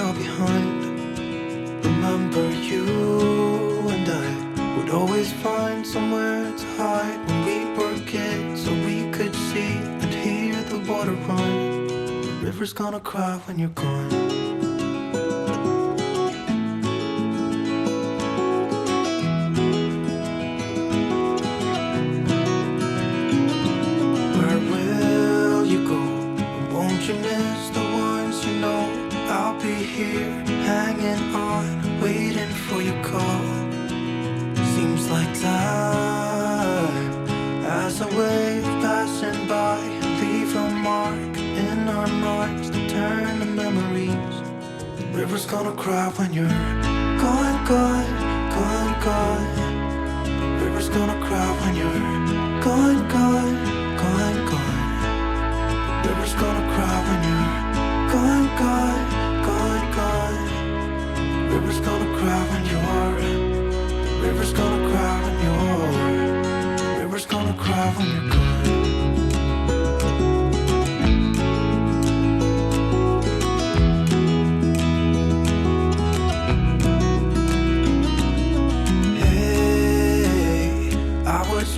all behind. Remember you and I would always find somewhere to hide when we were kids, so we could see and hear the water run. The river's gonna cry when you're gone. Where will you go? Won't you miss the ones you know? I'll be here, hanging on, waiting for your call. Seems like time as a wave passing by, leave a mark in our minds that turn to memories. The river's gonna cry when you're gone, gone, gone, gone. The river's gonna cry when you're gone, gone, gone, gone. The river's gonna cry when you're gone, gone, gone, gone. The river's gonna cry when you're. The river's gonna cry when you're. The river's gonna cry when you're gone.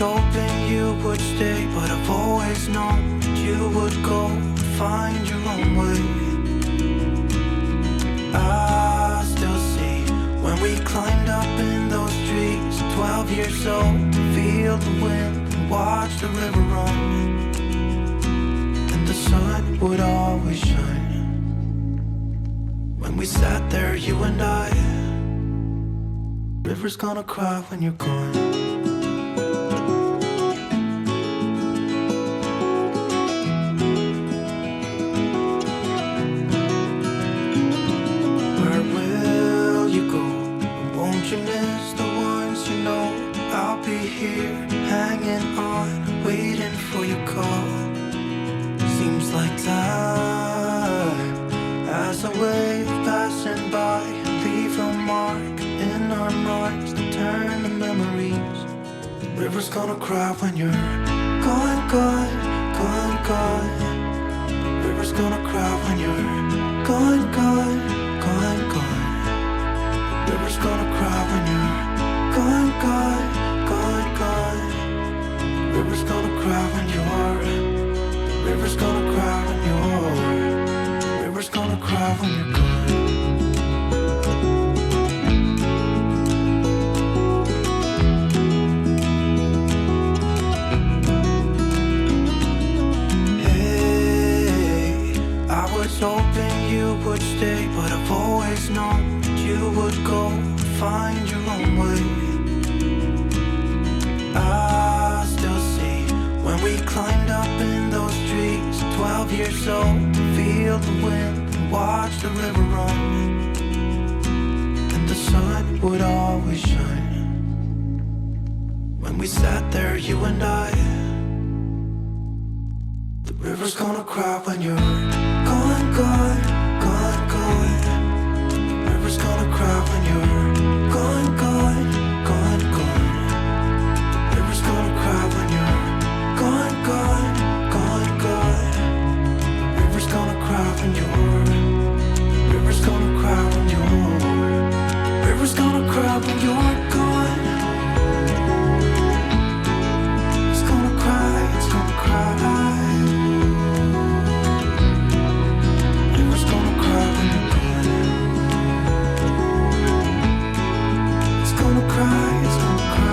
Hoping you would stay, but I've always known that you would go and find your own way. I still see when we climbed up in those trees, 12 years old, to feel the wind and watch the river run. And the sun would always shine when we sat there, you and I. River's gonna cry when you're gone. Here, hanging on, waiting for your call. Seems like time as a wave passing by, leave a mark in our minds that turn to memories. The river's gonna cry when you're gone, gone, gone, gone. The river's gonna cry when you're gone, gone, gone, gone. The river's gonna cry when you're gone, gone, gone, gone. River's gonna cry when you're. River's gonna cry when you're. River's gonna cry when you're gone. Hey, I was hoping you would stay, but I've always known that you would go and find your own way. I still see when we climbed up in those trees, 12 years old, to feel the wind and watch the river run. And the sun would always shine when we sat there, you and I. The river's gonna cry when you're gone, gone, gone, gone. The river's gonna cry when you're gone, gone, gone, gone. River's gonna cry when you're gone, gone, gone, gone. River's gonna cry when you're. River's gonna cry when you're. River's gonna cry when you're gone. It's gonna cry, it's gonna cry. River's gonna cry when you're gone. It's gonna cry, it's gonna cry.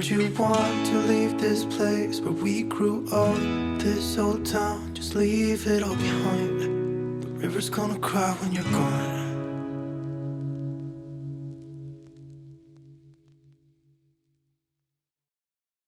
You want to leave this place where we grew up, this old town, just leave it all behind. The river's gonna cry when you're gone.